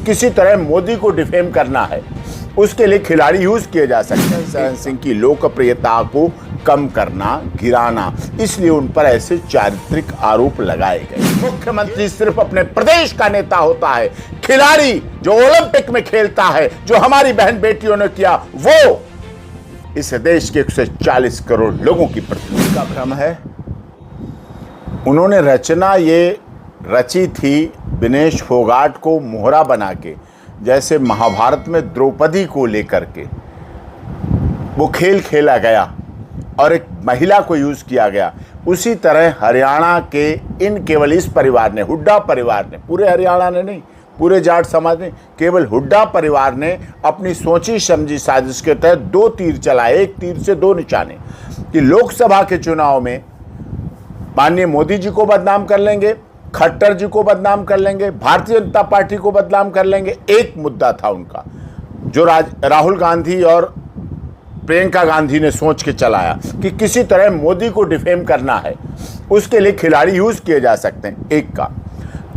किसी तरह मोदी को डिफेम करना है, उसके लिए खिलाड़ी यूज किए जा सकते हैं। सरन सिंह की लोकप्रियता को कम करना, गिराना, इसलिए उन पर ऐसे चारित्रिक आरोप लगाए गए। मुख्यमंत्री सिर्फ अपने प्रदेश का नेता होता है, खिलाड़ी जो ओलंपिक में खेलता है, जो हमारी बहन बेटियों ने किया, वो इस देश के 140 करोड़ लोगों की प्रतिनिधि का भ्रम है। उन्होंने रचना ये रची थी विनेश फोगाट को मोहरा बना के, जैसे महाभारत में द्रौपदी को लेकर के वो खेल खेला गया और एक महिला को यूज किया गया, उसी तरह हरियाणा के इन केवल इस परिवार ने, हुड्डा परिवार ने, पूरे हरियाणा ने नहीं, पूरे जाट समाज ने, केवल हुड्डा परिवार ने अपनी सोची समझी साजिश के तहत 2 तीर चलाए, एक तीर से 2 निशाने, कि लोकसभा के चुनाव में माननीय मोदी जी को बदनाम कर लेंगे, खट्टर जी को बदनाम कर लेंगे, भारतीय जनता पार्टी को बदनाम कर लेंगे। एक मुद्दा था उनका जो राहुल गांधी और प्रियंका गांधी ने सोच के चलाया कि किसी तरह मोदी को डिफेम करना है, उसके लिए खिलाड़ी यूज किए जा सकते हैं, एक का।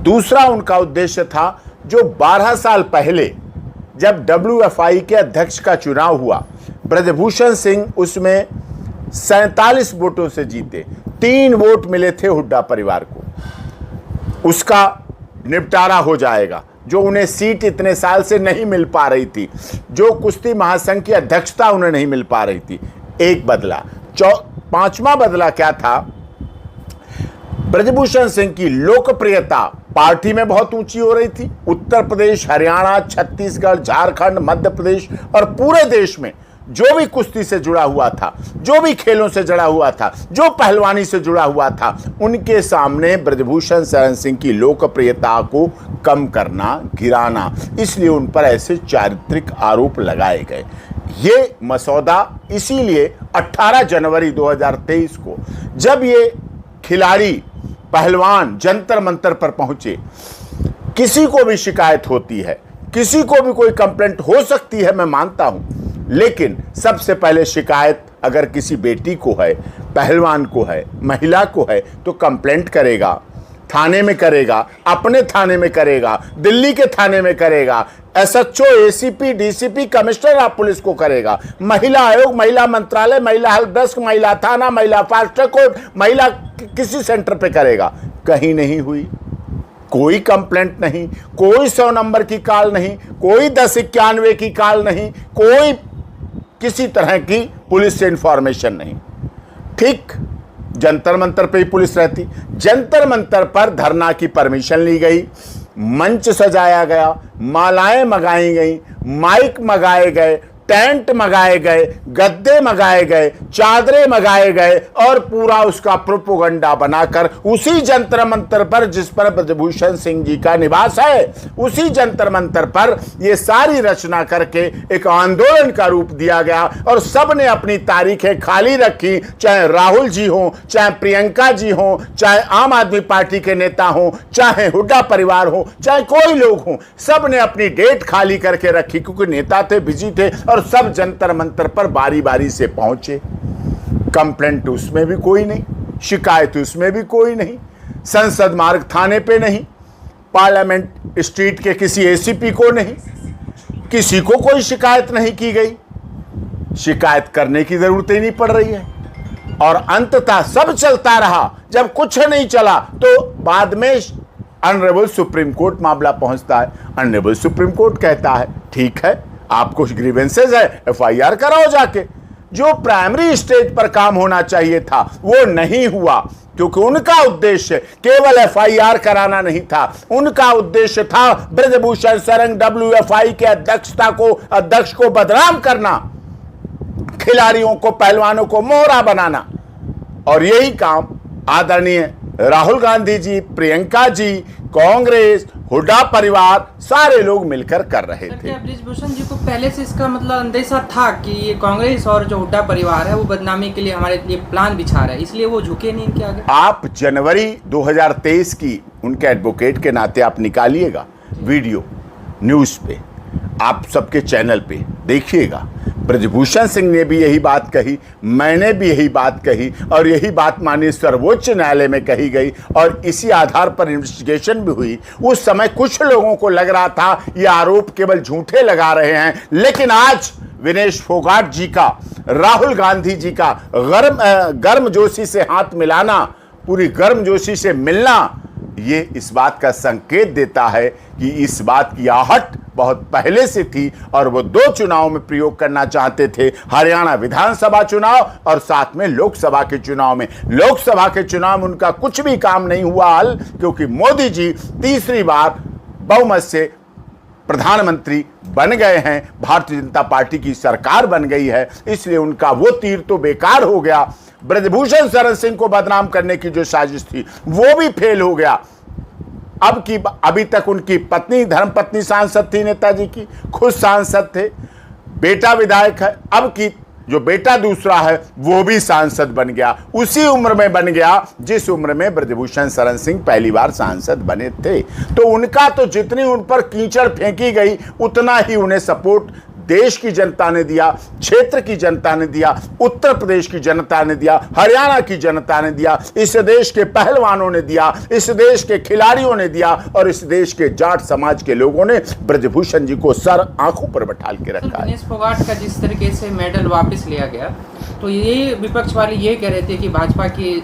दूसरा उनका उद्देश्य था, जो 12 साल पहले जब WFI के अध्यक्ष का चुनाव हुआ, ब्रजभूषण सिंह उसमें 47 वोटों से जीते, 3 वोट मिले थे हुड्डा परिवार को, उसका निपटारा हो जाएगा। जो उन्हें सीट इतने साल से नहीं मिल पा रही थी, जो कुश्ती महासंघ की अध्यक्षता उन्हें नहीं मिल पा रही थी, एक बदला। 5वां बदला क्या था? ब्रजभूषण सिंह की लोकप्रियता पार्टी में बहुत ऊंची हो रही थी। उत्तर प्रदेश, हरियाणा, छत्तीसगढ़, झारखंड, मध्य प्रदेश और पूरे देश में जो भी कुश्ती से जुड़ा हुआ था, जो भी खेलों से जुड़ा हुआ था, जो पहलवानी से जुड़ा हुआ था, उनके सामने ब्रजभूषण शरण सिंह की लोकप्रियता को कम करना, गिराना, इसलिए उन पर ऐसे चारित्रिक आरोप लगाए गए। ये मसौदा इसीलिए 18 जनवरी 2023 को जब ये खिलाड़ी पहलवान जंतर मंतर पर पहुंचे, किसी को भी शिकायत होती है, किसी को भी कोई कंप्लेंट हो सकती है, मैं मानता हूं, लेकिन सबसे पहले शिकायत अगर किसी बेटी को है, पहलवान को है, महिला को है, तो कंप्लेंट करेगा, थाने में करेगा, अपने थाने में करेगा, दिल्ली के थाने में करेगा, SHO, ACP, DCP, commissioner of police को करेगा, महिला आयोग, महिला मंत्रालय, महिला हेल्प डेस्क, महिला थाना, महिला फास्ट ट्रैक कोर्ट, महिला किसी सेंटर पे करेगा। कहीं नहीं हुई, कोई कंप्लेंट नहीं, कोई 100 नंबर की कॉल नहीं, कोई 1091 की कॉल नहीं, कोई किसी तरह की पुलिस से इंफॉर्मेशन नहीं। ठीक जंतर मंतर पे ही पुलिस रहती। जंतर मंतर पर धरना की परमिशन ली गई, मंच सजाया गया, मालाएं मंगाई गई, माइक मंगाए गए, टेंट मंगाए गए, गद्दे मंगाए गए, चादरें मंगाए गए और पूरा उसका प्रोपोगंडा बनाकर उसी जंतर मंतर पर जिस पर ब्रजभूषण सिंह जी का निवास है, उसी जंतर मंतर पर ये सारी रचना करके एक आंदोलन का रूप दिया गया और सब ने अपनी तारीखें खाली रखी, चाहे राहुल जी हों, चाहे प्रियंका जी हों, चाहे आम आदमी पार्टी के नेता हों, चाहे हुड्डा परिवार हो, चाहे कोई लोग हों, सब ने अपनी डेट खाली करके रखी, क्योंकि नेता थे, बिजी थे और सब जंतर मंतर पर बारी बारी से पहुंचे। कंप्लेंट उसमें भी कोई नहीं, शिकायत उसमें भी कोई नहीं, संसद मार्ग थाने पे नहीं, पार्लियामेंट स्ट्रीट के किसी ACP को नहीं, किसी को कोई शिकायत नहीं की गई। शिकायत करने की जरूरत ही नहीं पड़ रही है और अंततः सब चलता रहा। जब कुछ नहीं चला तो बाद में ऑनरेबल सुप्रीम कोर्ट मामला पहुंचता है। ऑनरेबल सुप्रीम कोर्ट कहता है ठीक है, आपको ग्रीवेंसेज है, FIR कराओ जाके। जो प्राइमरी स्टेज पर काम होना चाहिए था वो नहीं हुआ, क्योंकि उनका उद्देश्य केवल FIR कराना नहीं था, उनका उद्देश्य था ब्रजभूषण शरण WFI के अध्यक्ष को बदनाम करना, खिलाड़ियों को, पहलवानों को मोहरा बनाना। और यही काम आदरणीय राहुल गांधी जी, प्रियंका जी, कांग्रेस, हुड्डा परिवार, सारे लोग मिलकर कर रहे थे। क्या ब्रजभूषण जी को पहले से इसका मतलब अंदेशा था कि ये कांग्रेस और जो हुड्डा परिवार है वो बदनामी के लिए हमारे लिए प्लान बिछा रहा है, इसलिए वो झुके नहीं इनके आगे? आप जनवरी 2023 की उनके एडवोकेट के नाते आप निकालिएगा वीडियो न्यूज़ पे, आप सबके चैनल पे देखिएगा। ब्रजभूषण सिंह ने भी यही बात कही, मैंने भी यही बात कही और यही बात माननीय सर्वोच्च न्यायालय में कही गई और इसी आधार पर इन्वेस्टिगेशन भी हुई। उस समय कुछ लोगों को लग रहा था ये आरोप केवल झूठे लगा रहे हैं, लेकिन आज विनेश फोगाट जी का, राहुल गांधी जी का गर्मजोशी से हाथ मिलाना, पूरी गर्मजोशी से मिलना, ये इस बात का संकेत देता है कि इस बात की आहट बहुत पहले से थी और वो दो चुनाव में प्रयोग करना चाहते थे, हरियाणा विधानसभा चुनाव और साथ में लोकसभा के चुनाव में। लोकसभा के चुनाव में उनका कुछ भी काम नहीं हुआ हल, क्योंकि मोदी जी तीसरी बार बहुमत से प्रधानमंत्री बन गए हैं, भारतीय जनता पार्टी की सरकार बन गई है, इसलिए उनका वो तीर तो बेकार हो गया। ब्रजभूषण शरण सिंह को बदनाम करने की जो साजिश थी वो भी फेल हो गया। अभी तक उनकी पत्नी, धर्मपत्नी सांसद थी, नेताजी की खुद सांसद थे, बेटा विधायक है, अब की जो बेटा दूसरा है वो भी सांसद बन गया, उसी उम्र में बन गया जिस उम्र में ब्रजभूषण शरण सिंह पहली बार सांसद बने थे। तो उनका तो जितनी उन पर कीचड़ फेंकी गई उतना ही उन्हें सपोर्ट देश की जनता ने दिया, क्षेत्र की जनता ने दिया, उत्तर प्रदेश की जनता ने दिया, हरियाणा की जनता ने दिया, इस देश के पहलवानों ने दिया, इस देश के खिलाड़ियों ने दिया और इस देश के जाट समाज के लोगों ने ब्रजभूषण जी को सर आंखों पर बैठाल के रखा है। विनेश फोगाट का जिस तरीके से मेडल वापस लिया गया, तो ये विपक्ष वाले ये कह रहे थे कि भाजपा की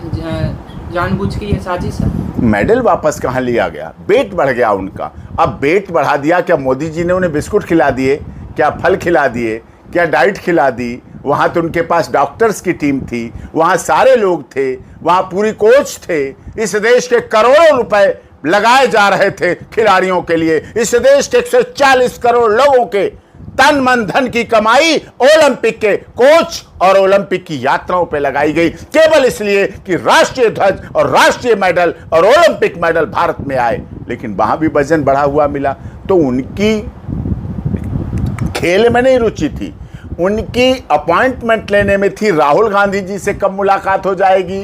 जानबूझ के ये साजिश है। मेडल वापस कहाँ लिया गया? वेट बढ़ गया उनका। अब वेट बढ़ा दिया, क्या मोदी जी ने उन्हें बिस्कुट खिला दिए, क्या फल खिला दिए, क्या डाइट खिला दी? वहाँ तो उनके पास डॉक्टर्स की टीम थी, वहाँ सारे लोग थे, वहाँ पूरी कोच थे, इस देश के करोड़ों रुपए लगाए जा रहे थे खिलाड़ियों के लिए, इस देश के 140 करोड़ लोगों के तन मन धन की कमाई ओलंपिक के कोच और ओलंपिक की यात्राओं पे लगाई गई, केवल इसलिए कि राष्ट्रीय ध्वज और राष्ट्रीय मेडल और ओलंपिक मेडल भारत में आए। लेकिन वहां भी वजन बढ़ा हुआ मिला। तो उनकी खेल में नहीं रुचि थी, उनकी अपॉइंटमेंट लेने में थी। राहुल गांधी जी से कब मुलाकात हो जाएगी,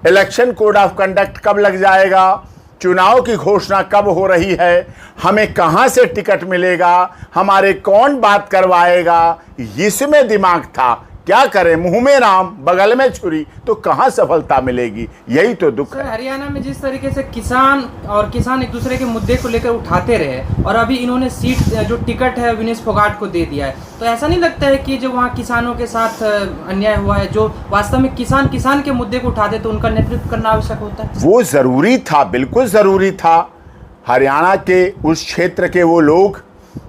इलेक्शन कोड ऑफ कंडक्ट कब लग जाएगा, चुनाव की घोषणा कब हो रही है, हमें कहां से टिकट मिलेगा, हमारे कौन बात करवाएगा, इसमें दिमाग था। क्या करें, मुंह में राम बगल में छुरी, तो कहां सफलता मिलेगी? यही तो दुख है। हरियाणा में जिस तरीके से किसान एक दूसरे के मुद्दे को लेकर उठाते रहे और अभी इन्होंने सीट जो टिकट है विनेश फोगाट को दे दिया है, तो ऐसा नहीं लगता है कि जो वहाँ किसानों के साथ अन्याय हुआ है, जो वास्तव में किसान के मुद्दे को उठाते, तो उनका नेतृत्व करना आवश्यक होता है? वो जरूरी था, बिल्कुल जरूरी था। हरियाणा के उस क्षेत्र के वो लोग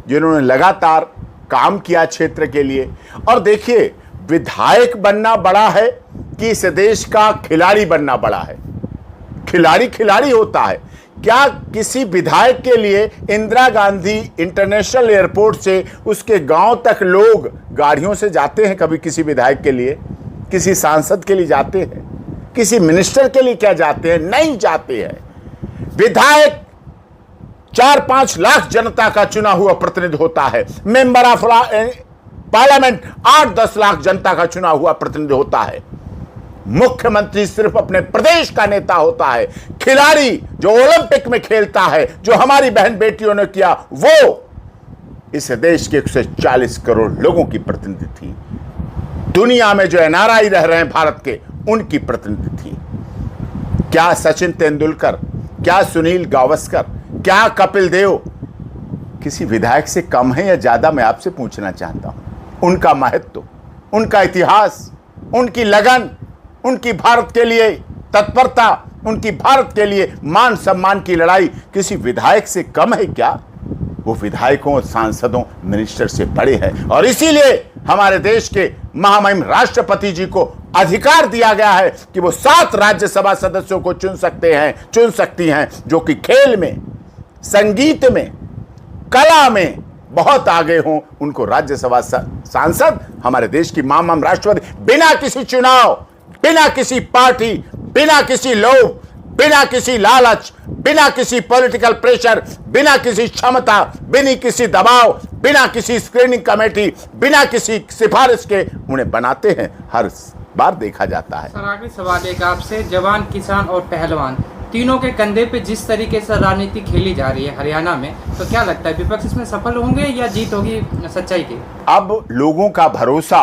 जिन्होंने लगातार काम किया क्षेत्र के लिए। और देखिए, विधायक बनना बड़ा है कि इस देश का खिलाड़ी बनना बड़ा है? खिलाड़ी होता है क्या? किसी विधायक के लिए इंदिरा गांधी इंटरनेशनल एयरपोर्ट से उसके गांव तक लोग गाड़ियों से जाते हैं? कभी किसी विधायक के लिए, किसी सांसद के लिए जाते हैं? किसी मिनिस्टर के लिए क्या जाते हैं? नहीं जाते हैं। विधायक 4-5 लाख जनता का चुना हुआ प्रतिनिधि होता है। मेंबर ऑफ पार्लियामेंट 8-10 लाख जनता का चुना हुआ प्रतिनिधि होता है। मुख्यमंत्री सिर्फ अपने प्रदेश का नेता होता है। खिलाड़ी जो ओलंपिक में खेलता है, जो हमारी बहन बेटियों ने किया, वो इस देश के 140 करोड़ लोगों की प्रतिनिधि थी। दुनिया में जो एनआरआई रह रहे हैं भारत के, उनकी प्रतिनिधि थी। क्या सचिन तेंदुलकर, क्या सुनील गावस्कर, क्या कपिल देव किसी विधायक से कम है या ज्यादा? मैं आपसे पूछना चाहता हूं। उनका महत्व, उनका इतिहास, उनकी लगन, उनकी भारत के लिए तत्परता, उनकी भारत के लिए मान सम्मान की लड़ाई किसी विधायक से कम है क्या? वो विधायकों, सांसदों, मिनिस्टर से बड़े हैं। और इसीलिए हमारे देश के महामहिम राष्ट्रपति जी को अधिकार दिया गया है कि वो 7 राज्यसभा सदस्यों को चुन सकती हैं, जो कि खेल में, संगीत में, कला में बहुत आगे हों। उनको राज्यसभा सांसद हमारे देश की महामहिम राष्ट्रपति बिना किसी चुनाव, बिना किसी पार्टी, बिना किसी लोभ, बिना किसी लालच, बिना किसी पॉलिटिकल प्रेशर, बिना किसी क्षमता, बिना किसी दबाव, बिना किसी स्क्रीनिंग कमेटी, बिना किसी सिफारिश के उन्हें बनाते हैं। हर बार देखा जाता है। सर, आखिरी सवाल एक आपसे, जवान, किसान और पहलवान तीनों के कंधे पे जिस तरीके से राजनीति खेली जा रही है हरियाणा में, तो क्या लगता है विपक्ष इसमें सफल होंगे या जीत होगी सच्चाई की? अब लोगों का भरोसा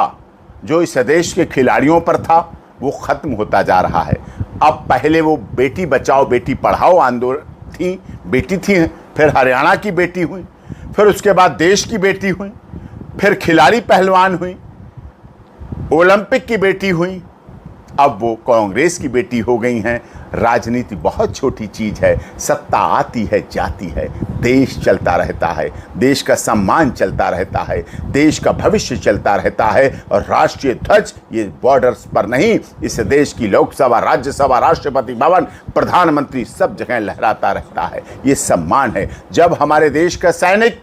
जो इस देश के खिलाड़ियों पर था वो खत्म होता जा रहा है। अब पहले वो बेटी बचाओ बेटी पढ़ाओ आंदोलन बेटी थी, फिर हरियाणा की बेटी हुई, फिर उसके बाद देश की बेटी हुई, फिर खिलाड़ी पहलवान हुई, ओलंपिक की बेटी हुई, अब वो कांग्रेस की बेटी हो गई हैं। राजनीति बहुत छोटी चीज है, सत्ता आती है जाती है, देश चलता रहता है, देश का सम्मान चलता रहता है, देश का भविष्य चलता रहता है। और राष्ट्रीय ध्वज ये बॉर्डर्स पर नहीं, इस देश की लोकसभा, राज्यसभा, राष्ट्रपति भवन, प्रधानमंत्री सब जगह लहराता रहता है। ये सम्मान है। जब हमारे देश का सैनिक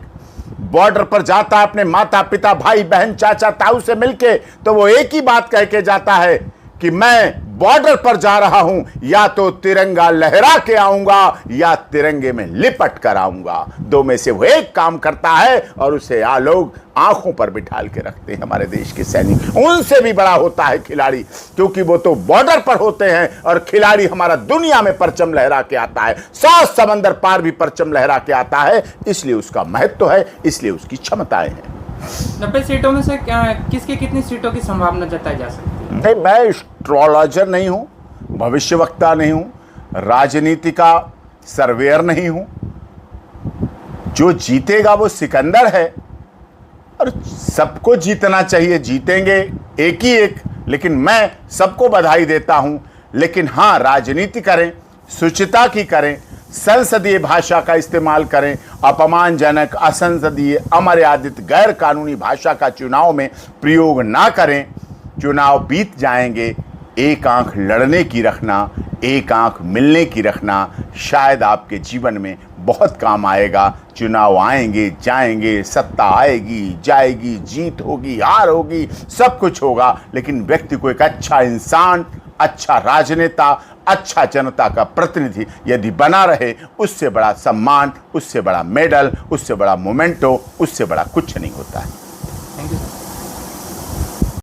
बॉर्डर पर जाता है अपने माता पिता भाई बहन चाचा ताऊ से मिलके, तो वो एक ही बात कह के जाता है कि मैं बॉर्डर पर जा रहा हूं, या तो तिरंगा लहरा के आऊंगा या तिरंगे में लिपट कर आऊंगा। दो में से वो एक काम करता है और उसे लोग आंखों पर बिठाल के रखते हैं। हमारे देश के सैनिक उनसे भी बड़ा होता है खिलाड़ी, क्योंकि वो तो बॉर्डर पर होते हैं और खिलाड़ी हमारा दुनिया में परचम लहरा के आता है, 100 समंदर पार भी परचम लहरा के आता है। इसलिए उसका महत्व है, इसलिए उसकी क्षमताएं हैं। 90 सीटों में से किसकी कितनी सीटों की संभावना जताई जा सकती है? नहीं, मैं एस्ट्रोलॉजर नहीं हूं, भविष्यवक्ता नहीं हूं, राजनीति का सर्वेयर नहीं हूं। जो जीतेगा वो सिकंदर है और सबको जीतना चाहिए, जीतेंगे एक ही एक, लेकिन मैं सबको बधाई देता हूं। लेकिन हाँ, राजनीति करें, शुचिता की करें, संसदीय भाषा का इस्तेमाल करें, अपमानजनक, असंसदीय, अमर्यादित, गैर कानूनी भाषा का चुनाव में प्रयोग ना करें। चुनाव बीत जाएंगे, एक आंख लड़ने की रखना, एक आंख मिलने की रखना, शायद आपके जीवन में बहुत काम आएगा। चुनाव आएंगे जाएंगे, सत्ता आएगी जाएगी, जीत होगी हार होगी, सब कुछ होगा, लेकिन व्यक्ति को एक अच्छा इंसान, अच्छा राजनेता, अच्छा जनता का प्रतिनिधि यदि बना रहे, उससे बड़ा सम्मान, उससे बड़ा मेडल, उससे बड़ा मोमेंटो, उससे बड़ा कुछ नहीं होता है। Thank you.